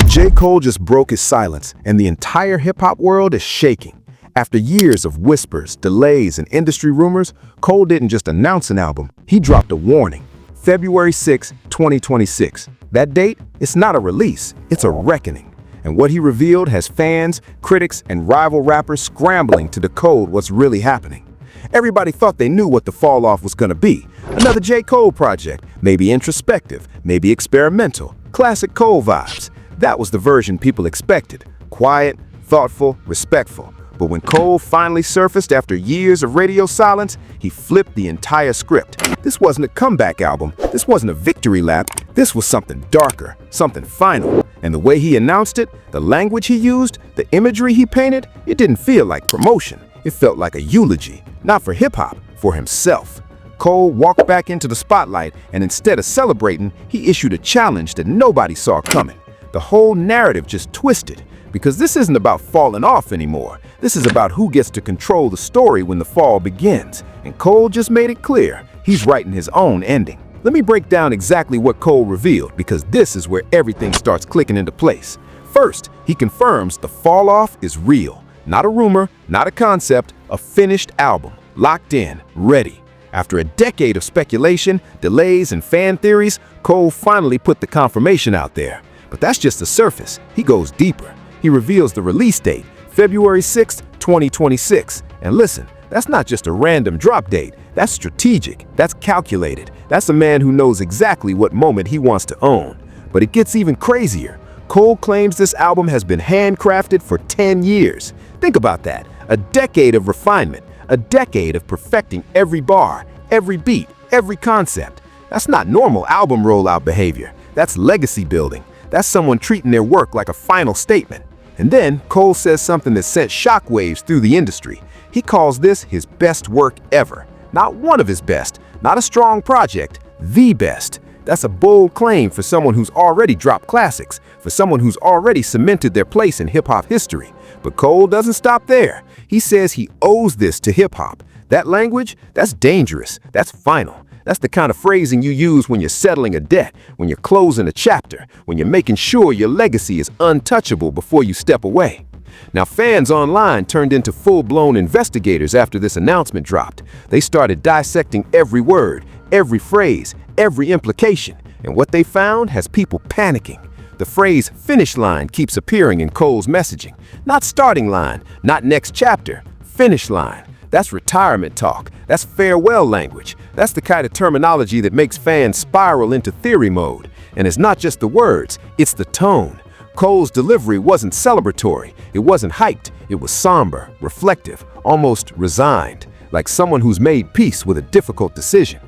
J. Cole just broke his silence, and the entire hip-hop world is shaking. After years of whispers, delays, and industry rumors, Cole didn't just announce an album, he dropped a warning. February 6, 2026. That date, it's not a release, it's a reckoning. And what he revealed has fans, critics, and rival rappers scrambling to decode what's really happening. Everybody thought they knew what the fall-off was gonna be. Another J. Cole project, maybe introspective, maybe experimental, classic Cole vibes. That was the version people expected. Quiet, thoughtful, respectful. But when Cole finally surfaced after years of radio silence, he flipped the entire script. This wasn't a comeback album. This wasn't a victory lap. This was something darker, something final. And the way he announced it, the language he used, the imagery he painted, it didn't feel like promotion. It felt like a eulogy, not for hip-hop, for himself. Cole walked back into the spotlight, and instead of celebrating, he issued a challenge that nobody saw coming. The whole narrative just twisted, because this isn't about falling off anymore. This is about who gets to control the story when the fall begins. And Cole just made it clear, he's writing his own ending. Let me break down exactly what Cole revealed, because this is where everything starts clicking into place. First, he confirms the fall off is real. Not a rumor, not a concept, a finished album, locked in, ready. After a decade of speculation, delays, and fan theories, Cole finally put the confirmation out there. But that's just the surface. He goes deeper. He reveals the release date, February 6, 2026. And listen, that's not just a random drop date. That's strategic. That's calculated. That's a man who knows exactly what moment he wants to own. But it gets even crazier. Cole claims this album has been handcrafted for 10 years. Think about that. A decade of refinement. A decade of perfecting every bar, every beat, every concept. That's not normal album rollout behavior. That's legacy building. That's someone treating their work like a final statement. And then Cole says something that sent shockwaves through the industry. He calls this his best work ever. Not one of his best, not a strong project, the best. That's a bold claim for someone who's already dropped classics, for someone who's already cemented their place in hip-hop history. But Cole doesn't stop there. He says he owes this to hip-hop. That language, that's dangerous, that's final. That's the kind of phrasing you use when you're settling a debt, when you're closing a chapter, when you're making sure your legacy is untouchable before you step away. Now, fans online turned into full-blown investigators after this announcement dropped. They started dissecting every word, every phrase, every implication, and what they found has people panicking. The phrase finish line keeps appearing in Cole's messaging. Not starting line, not next chapter, finish line. That's retirement talk. That's farewell language. That's the kind of terminology that makes fans spiral into theory mode. And it's not just the words, it's the tone. Cole's delivery wasn't celebratory. It wasn't hyped. It was somber, reflective, almost resigned, like someone who's made peace with a difficult decision.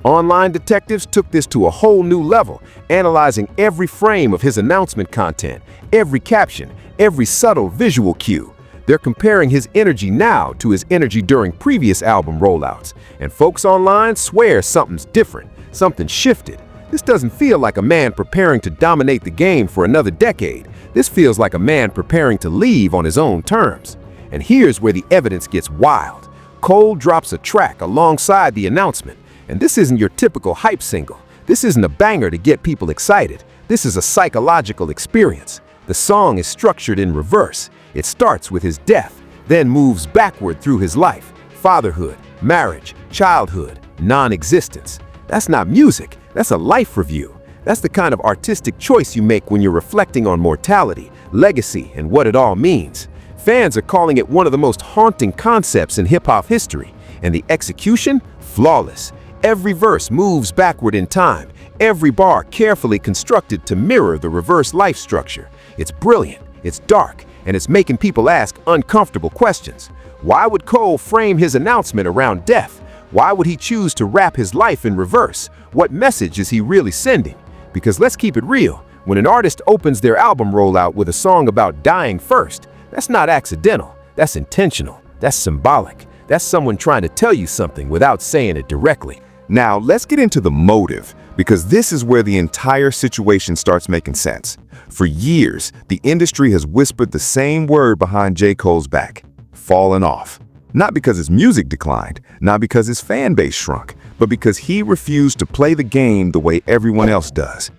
Online detectives took this to a whole new level, analyzing every frame of his announcement content, every caption, every subtle visual cue. They're comparing his energy now to his energy during previous album rollouts, and folks online swear something's different, something shifted. This doesn't feel like a man preparing to dominate the game for another decade. This feels like a man preparing to leave on his own terms. And here's where the evidence gets wild. Cole drops a track alongside the announcement, and this isn't your typical hype single. This isn't a banger to get people excited. This is a psychological experience. The song is structured in reverse. It starts with his death, then moves backward through his life, fatherhood, marriage, childhood, non-existence. That's not music, that's a life review. That's the kind of artistic choice you make when you're reflecting on mortality, legacy, and what it all means. Fans are calling it one of the most haunting concepts in hip-hop history, and the execution, flawless. Every verse moves backward in time, every bar carefully constructed to mirror the reverse life structure. It's brilliant, it's dark, and it's making people ask uncomfortable questions. Why would Cole frame his announcement around death? Why would he choose to wrap his life in reverse? What message is he really sending? Because let's keep it real, when an artist opens their album rollout with a song about dying first, that's not accidental, that's intentional, that's symbolic. That's someone trying to tell you something without saying it directly. Now, let's get into the motive, because this is where the entire situation starts making sense. For years, the industry has whispered the same word behind J. Cole's back: falling off. Not because his music declined, not because his fan base shrunk, but because he refused to play the game the way everyone else does.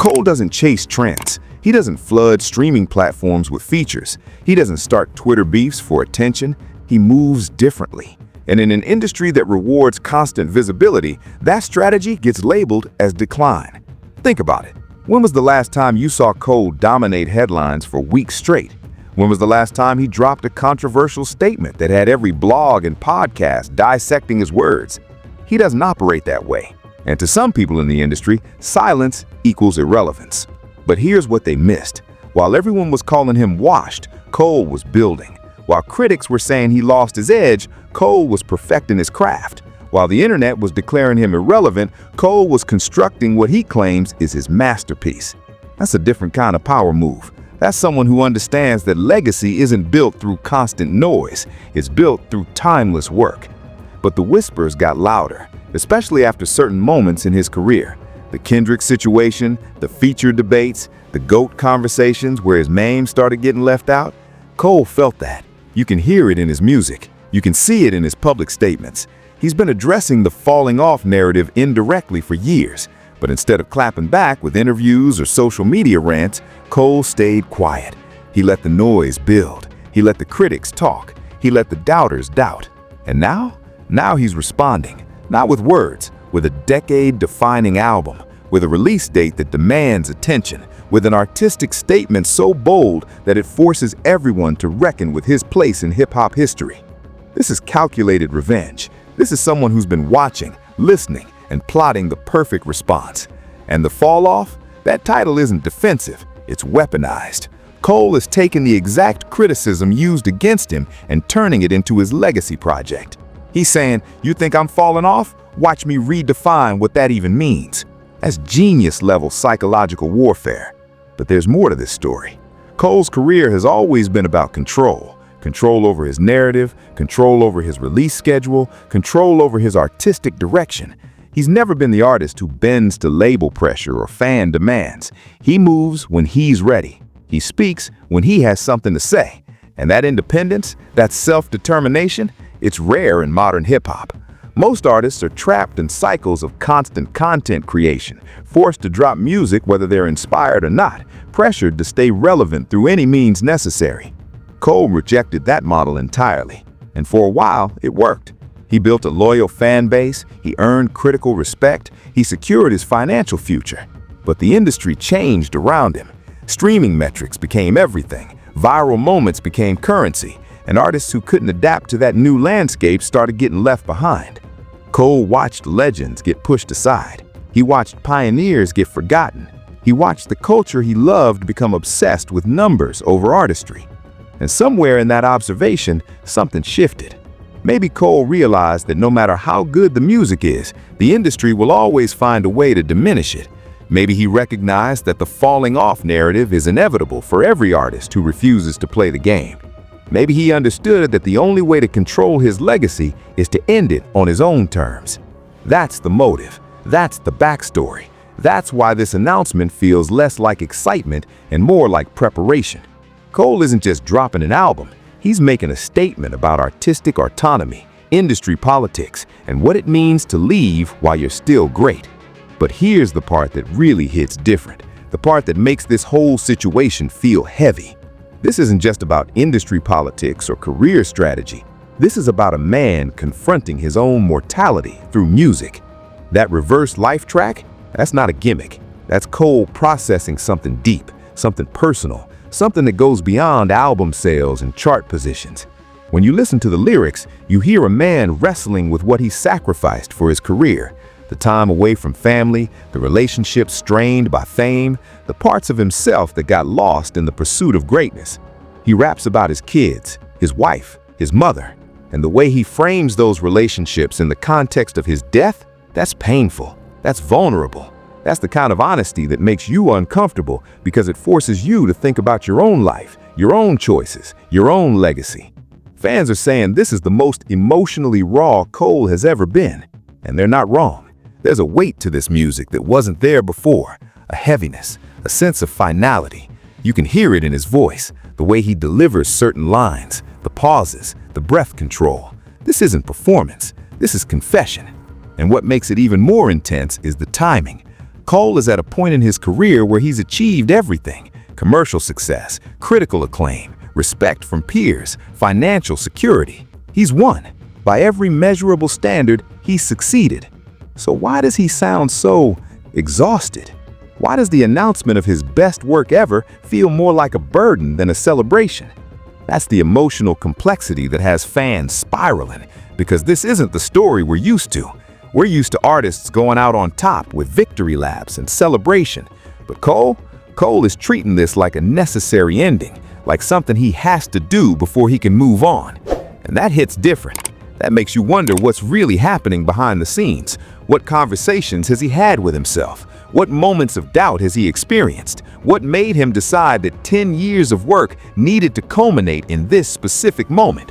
Cole doesn't chase trends. He doesn't flood streaming platforms with features. He doesn't start Twitter beefs for attention. He moves differently. And in an industry that rewards constant visibility, that strategy gets labeled as decline. Think about it. When was the last time you saw Cole dominate headlines for weeks straight? When was the last time he dropped a controversial statement that had every blog and podcast dissecting his words? He doesn't operate that way. And to some people in the industry, silence equals irrelevance. But here's what they missed. While everyone was calling him washed, Cole was building. While critics were saying he lost his edge, Cole was perfecting his craft. While the internet was declaring him irrelevant, Cole was constructing what he claims is his masterpiece. That's a different kind of power move. That's someone who understands that legacy isn't built through constant noise. It's built through timeless work. But the whispers got louder, especially after certain moments in his career. The Kendrick situation, the feature debates, the GOAT conversations where his name started getting left out. Cole felt that. You can hear it in his music. You can see it in his public statements. He's been addressing the falling off narrative indirectly for years. But instead of clapping back with interviews or social media rants, Cole stayed quiet. He let the noise build. He let the critics talk. He let the doubters doubt. And now he's responding, not with words, with a decade-defining album, with a release date that demands attention, with an artistic statement so bold that it forces everyone to reckon with his place in hip-hop history. This is calculated revenge. This is someone who's been watching, listening, and plotting the perfect response. And the fall off? That title isn't defensive, it's weaponized. Cole has taken the exact criticism used against him and turning it into his legacy project. He's saying, "You think I'm falling off? Watch me redefine what that even means." That's genius-level psychological warfare. But there's more to this story. Cole's career has always been about control. Control over his narrative, control over his release schedule, control over his artistic direction. He's never been the artist who bends to label pressure or fan demands. He moves when he's ready. He speaks when he has something to say. And that independence, that self-determination, it's rare in modern hip-hop. Most artists are trapped in cycles of constant content creation, forced to drop music whether they're inspired or not, pressured to stay relevant through any means necessary. Cole rejected that model entirely. And for a while, it worked. He built a loyal fan base, he earned critical respect, he secured his financial future. But the industry changed around him. Streaming metrics became everything, viral moments became currency, and artists who couldn't adapt to that new landscape started getting left behind. Cole watched legends get pushed aside. He watched pioneers get forgotten. He watched the culture he loved become obsessed with numbers over artistry. And somewhere in that observation, something shifted. Maybe Cole realized that no matter how good the music is, the industry will always find a way to diminish it. Maybe he recognized that the falling off narrative is inevitable for every artist who refuses to play the game. Maybe he understood that the only way to control his legacy is to end it on his own terms. That's the motive. That's the backstory. That's why this announcement feels less like excitement and more like preparation. Cole isn't just dropping an album. He's making a statement about artistic autonomy, industry politics, and what it means to leave while you're still great. But here's the part that really hits different, the part that makes this whole situation feel heavy. This isn't just about industry politics or career strategy. This is about a man confronting his own mortality through music. That reverse life track, that's not a gimmick. That's Cole processing something deep, something personal, something that goes beyond album sales and chart positions. When you listen to the lyrics, you hear a man wrestling with what he sacrificed for his career. The time away from family, the relationships strained by fame, the parts of himself that got lost in the pursuit of greatness. He raps about his kids, his wife, his mother, and the way he frames those relationships in the context of his death, that's painful, that's vulnerable. That's the kind of honesty that makes you uncomfortable because it forces you to think about your own life, your own choices, your own legacy. Fans are saying this is the most emotionally raw Cole has ever been, and they're not wrong. There's a weight to this music that wasn't there before, a heaviness, a sense of finality. You can hear it in his voice, the way he delivers certain lines, the pauses, the breath control. This isn't performance, this is confession. And what makes it even more intense is the timing. Cole is at a point in his career where he's achieved everything: commercial success, critical acclaim, respect from peers, financial security. He's won. By every measurable standard, he's succeeded. So why does he sound so exhausted? Why does the announcement of his best work ever feel more like a burden than a celebration? That's the emotional complexity that has fans spiraling, because this isn't the story we're used to. We're used to artists going out on top with victory laps and celebration. But Cole is treating this like a necessary ending, like something he has to do before he can move on. And that hits different. That makes you wonder what's really happening behind the scenes. What conversations has he had with himself? What moments of doubt has he experienced? What made him decide that 10 years of work needed to culminate in this specific moment?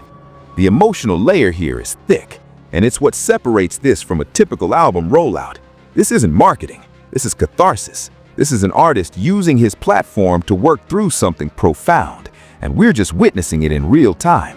The emotional layer here is thick, and it's what separates this from a typical album rollout. This isn't marketing. This is catharsis. This is an artist using his platform to work through something profound, and we're just witnessing it in real time.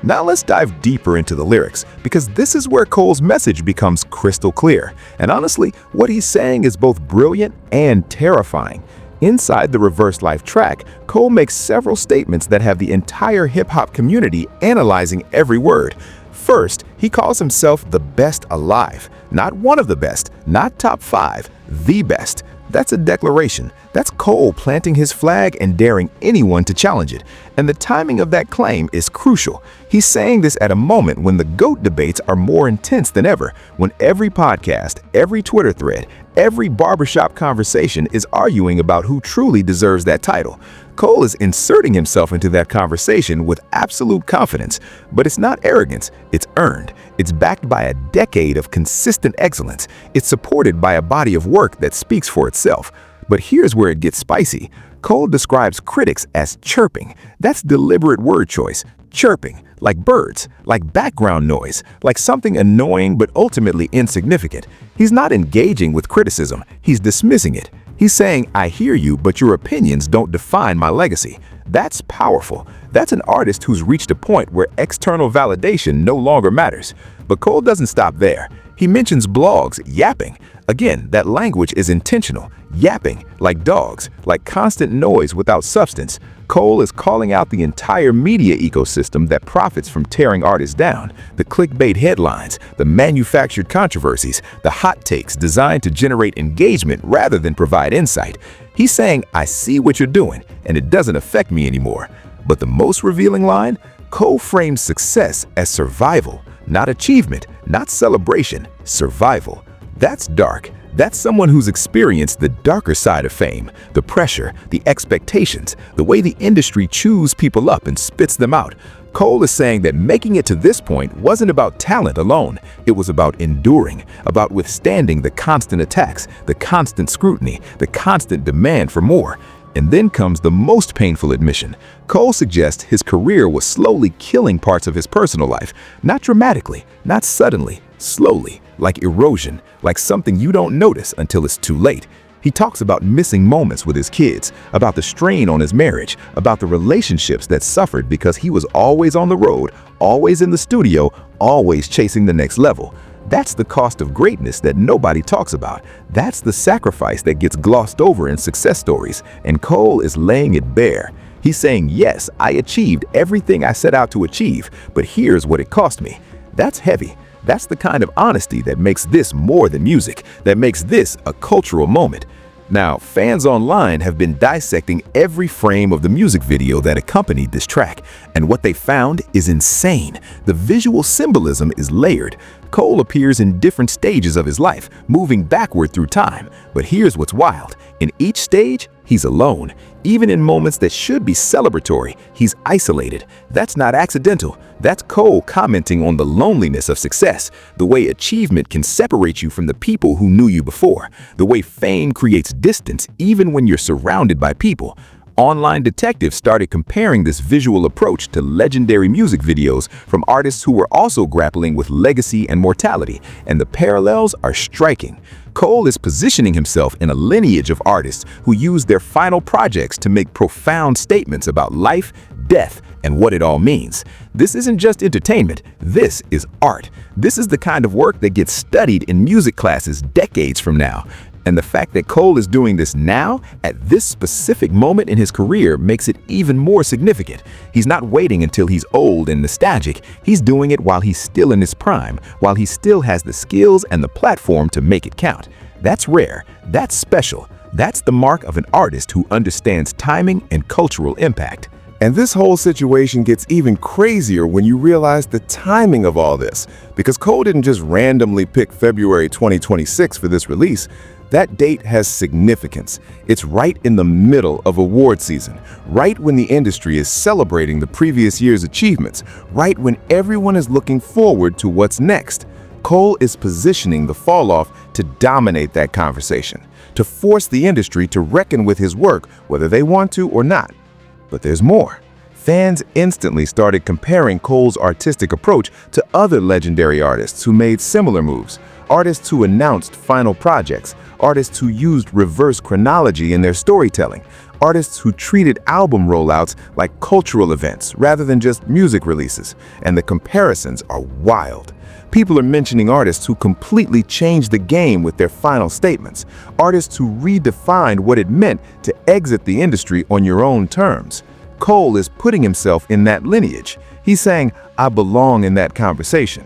Now let's dive deeper into the lyrics, because this is where Cole's message becomes crystal clear. And honestly, what he's saying is both brilliant and terrifying. Inside the Reverse Life track, Cole makes several statements that have the entire hip-hop community analyzing every word. First, he calls himself the best alive. Not one of the best, not top 5, the best. That's a declaration. That's Cole planting his flag and daring anyone to challenge it. And the timing of that claim is crucial. He's saying this at a moment when the GOAT debates are more intense than ever, when every podcast, every Twitter thread, every barbershop conversation is arguing about who truly deserves that title. Cole is inserting himself into that conversation with absolute confidence, but it's not arrogance, it's earned. It's backed by a decade of consistent excellence. It's supported by a body of work that speaks for itself. But here's where it gets spicy. Cole describes critics as chirping. That's deliberate word choice. Chirping, like birds, like background noise, like something annoying but ultimately insignificant. He's not engaging with criticism, he's dismissing it. He's saying, I hear you, but your opinions don't define my legacy. That's powerful. That's an artist who's reached a point where external validation no longer matters. But Cole doesn't stop there. He mentions blogs, yapping. Again, that language is intentional. Yapping, like dogs, like constant noise without substance. Cole is calling out the entire media ecosystem that profits from tearing artists down. The clickbait headlines, the manufactured controversies, the hot takes designed to generate engagement rather than provide insight. He's saying, I see what you're doing, and it doesn't affect me anymore. But the most revealing line? Cole frames success as survival, not achievement, not celebration, survival. That's dark. That's someone who's experienced the darker side of fame, the pressure, the expectations, the way the industry chews people up and spits them out. Cole is saying that making it to this point wasn't about talent alone. It was about enduring, about withstanding the constant attacks, the constant scrutiny, the constant demand for more. And then comes the most painful admission. Cole suggests his career was slowly killing parts of his personal life, not dramatically, not suddenly, slowly, like erosion, like something you don't notice until it's too late. He talks about missing moments with his kids, about the strain on his marriage, about the relationships that suffered because he was always on the road, always in the studio, always chasing the next level. That's the cost of greatness that nobody talks about. That's the sacrifice that gets glossed over in success stories, and Cole is laying it bare. He's saying, yes, I achieved everything I set out to achieve, but here's what it cost me. That's heavy. That's the kind of honesty that makes this more than music, that makes this a cultural moment. Now, fans online have been dissecting every frame of the music video that accompanied this track, and what they found is insane. The visual symbolism is layered. Cole appears in different stages of his life, moving backward through time. But here's what's wild. In each stage, he's alone. Even in moments that should be celebratory, he's isolated. That's not accidental. That's Cole commenting on the loneliness of success, the way achievement can separate you from the people who knew you before, the way fame creates distance even when you're surrounded by people. Online detectives started comparing this visual approach to legendary music videos from artists who were also grappling with legacy and mortality, and the parallels are striking. Cole is positioning himself in a lineage of artists who use their final projects to make profound statements about life, death, and what it all means. This isn't just entertainment, this is art. This is the kind of work that gets studied in music classes decades from now. And the fact that Cole is doing this now, at this specific moment in his career, makes it even more significant. He's not waiting until he's old and nostalgic. He's doing it while he's still in his prime, while he still has the skills and the platform to make it count. That's rare. That's special. That's the mark of an artist who understands timing and cultural impact. And this whole situation gets even crazier when you realize the timing of all this, because Cole didn't just randomly pick February 2026 for this release. That date has significance. It's right in the middle of award season, right when the industry is celebrating the previous year's achievements, right when everyone is looking forward to what's next. Cole is positioning the falloff to dominate that conversation, to force the industry to reckon with his work, whether they want to or not. But there's more. Fans instantly started comparing Cole's artistic approach to other legendary artists who made similar moves, artists who announced final projects, artists who used reverse chronology in their storytelling, artists who treated album rollouts like cultural events rather than just music releases. And the comparisons are wild. People are mentioning artists who completely changed the game with their final statements, artists who redefined what it meant to exit the industry on your own terms. Cole is putting himself in that lineage. He's saying, "I belong in that conversation."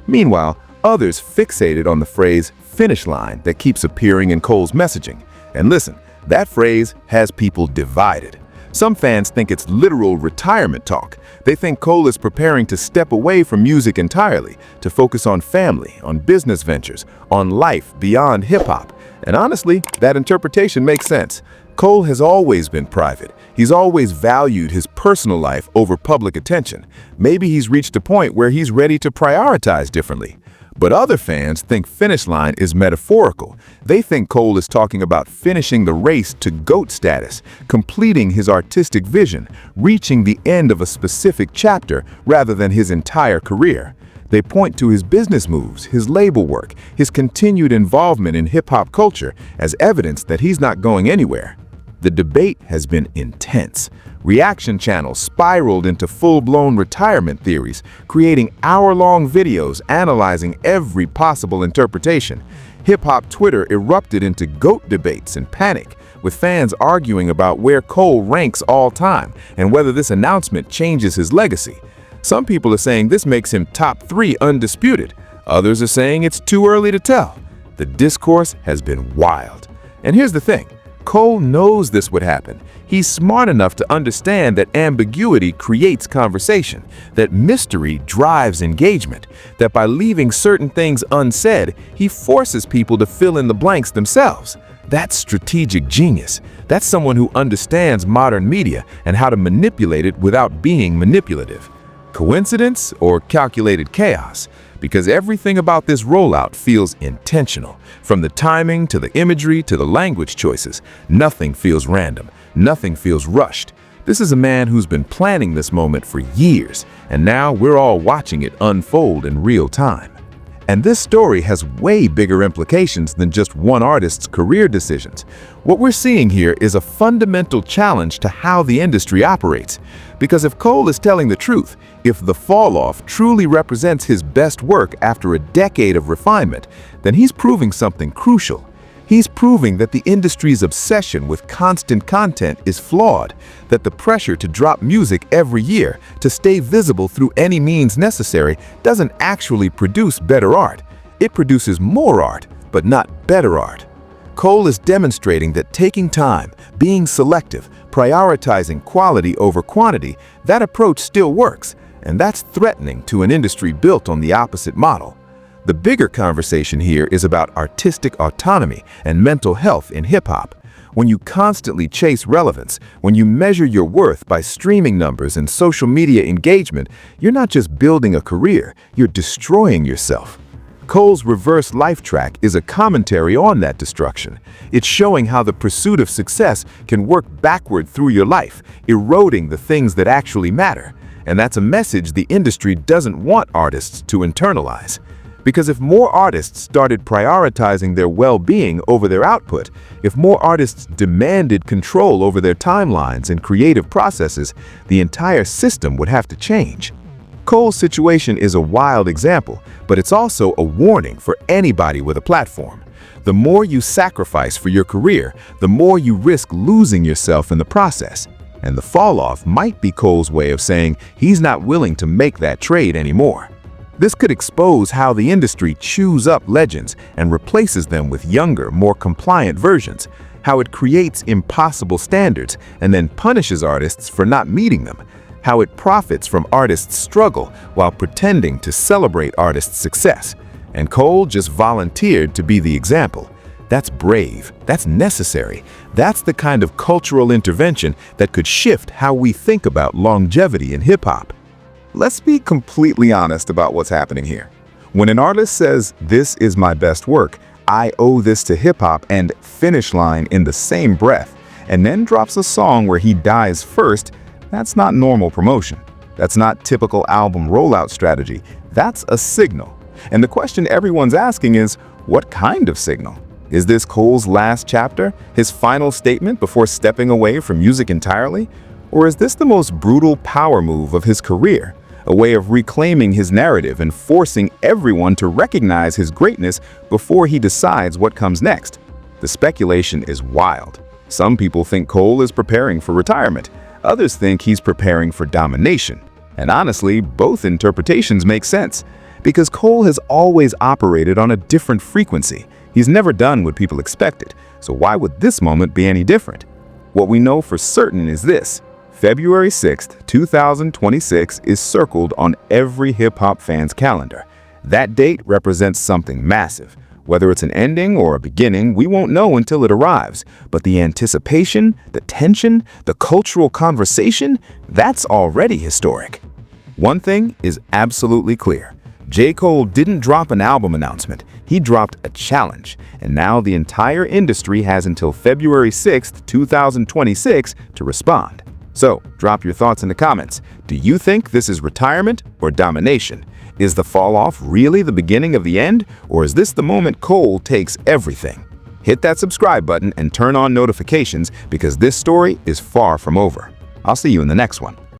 Meanwhile, others fixated on the phrase "finish line" that keeps appearing in Cole's messaging. And listen, that phrase has people divided. Some fans think it's literal retirement talk. They think Cole is preparing to step away from music entirely, to focus on family, on business ventures, on life beyond hip-hop. And honestly, that interpretation makes sense. Cole has always been private. He's always valued his personal life over public attention. Maybe he's reached a point where he's ready to prioritize differently. But other fans think finish line is metaphorical. They think Cole is talking about finishing the race to GOAT status, completing his artistic vision, reaching the end of a specific chapter rather than his entire career. They point to his business moves, his label work, his continued involvement in hip-hop culture as evidence that he's not going anywhere. The debate has been intense. Reaction channels spiraled into full-blown retirement theories, creating hour-long videos analyzing every possible interpretation. Hip-hop Twitter erupted into GOAT debates and panic, with fans arguing about where Cole ranks all time and whether this announcement changes his legacy. Some people are saying this makes him top 3 undisputed. Others are saying it's too early to tell. The discourse has been wild. And here's the thing. Cole knows this would happen. He's smart enough to understand that ambiguity creates conversation, that mystery drives engagement, that by leaving certain things unsaid, he forces people to fill in the blanks themselves. That's strategic genius. That's someone who understands modern media and how to manipulate it without being manipulative. Coincidence or calculated chaos? Because everything about this rollout feels intentional. From the timing to the imagery to the language choices, nothing feels random. Nothing feels rushed. This is a man who's been planning this moment for years, and now we're all watching it unfold in real time. And this story has way bigger implications than just one artist's career decisions. What we're seeing here is a fundamental challenge to how the industry operates. Because if Cole is telling the truth, if the falloff truly represents his best work after a decade of refinement, then he's proving something crucial. He's proving that the industry's obsession with constant content is flawed, that the pressure to drop music every year, to stay visible through any means necessary, doesn't actually produce better art. It produces more art, but not better art. Cole is demonstrating that taking time, being selective, prioritizing quality over quantity, that approach still works, and that's threatening to an industry built on the opposite model. The bigger conversation here is about artistic autonomy and mental health in hip-hop. When you constantly chase relevance, when you measure your worth by streaming numbers and social media engagement, you're not just building a career, you're destroying yourself. Cole's reverse life track is a commentary on that destruction. It's showing how the pursuit of success can work backward through your life, eroding the things that actually matter. And that's a message the industry doesn't want artists to internalize. Because if more artists started prioritizing their well-being over their output, if more artists demanded control over their timelines and creative processes, the entire system would have to change. Cole's situation is a wild example, but it's also a warning for anybody with a platform. The more you sacrifice for your career, the more you risk losing yourself in the process. And the fall-off might be Cole's way of saying he's not willing to make that trade anymore. This could expose how the industry chews up legends and replaces them with younger, more compliant versions, how it creates impossible standards and then punishes artists for not meeting them, how it profits from artists' struggle while pretending to celebrate artists' success. And Cole just volunteered to be the example. That's brave, that's necessary, that's the kind of cultural intervention that could shift how we think about longevity in hip-hop. Let's be completely honest about what's happening here. When an artist says, "This is my best work, I owe this to hip-hop," and "finish line" in the same breath, and then drops a song where he dies first, that's not normal promotion. That's not typical album rollout strategy. That's a signal. And the question everyone's asking is, what kind of signal? Is this Cole's last chapter, his final statement before stepping away from music entirely? Or is this the most brutal power move of his career? A way of reclaiming his narrative and forcing everyone to recognize his greatness before he decides what comes next? The speculation is wild. Some people think Cole is preparing for retirement. Others think he's preparing for domination. And honestly, both interpretations make sense, because Cole has always operated on a different frequency. He's never done what people expected, so why would this moment be any different? What we know for certain is this: February 6th, 2026 is circled on every hip-hop fan's calendar. That date represents something massive. Whether it's an ending or a beginning, we won't know until it arrives. But the anticipation, the tension, the cultural conversation, that's already historic. One thing is absolutely clear. J.Cole didn't drop an album announcement. He dropped a challenge. And now the entire industry has until February 6th, 2026 to respond. So, drop your thoughts in the comments. Do you think this is retirement or domination? Is the fall-off really the beginning of the end, or is this the moment Cole takes everything? Hit that subscribe button and turn on notifications, because this story is far from over. I'll see you in the next one.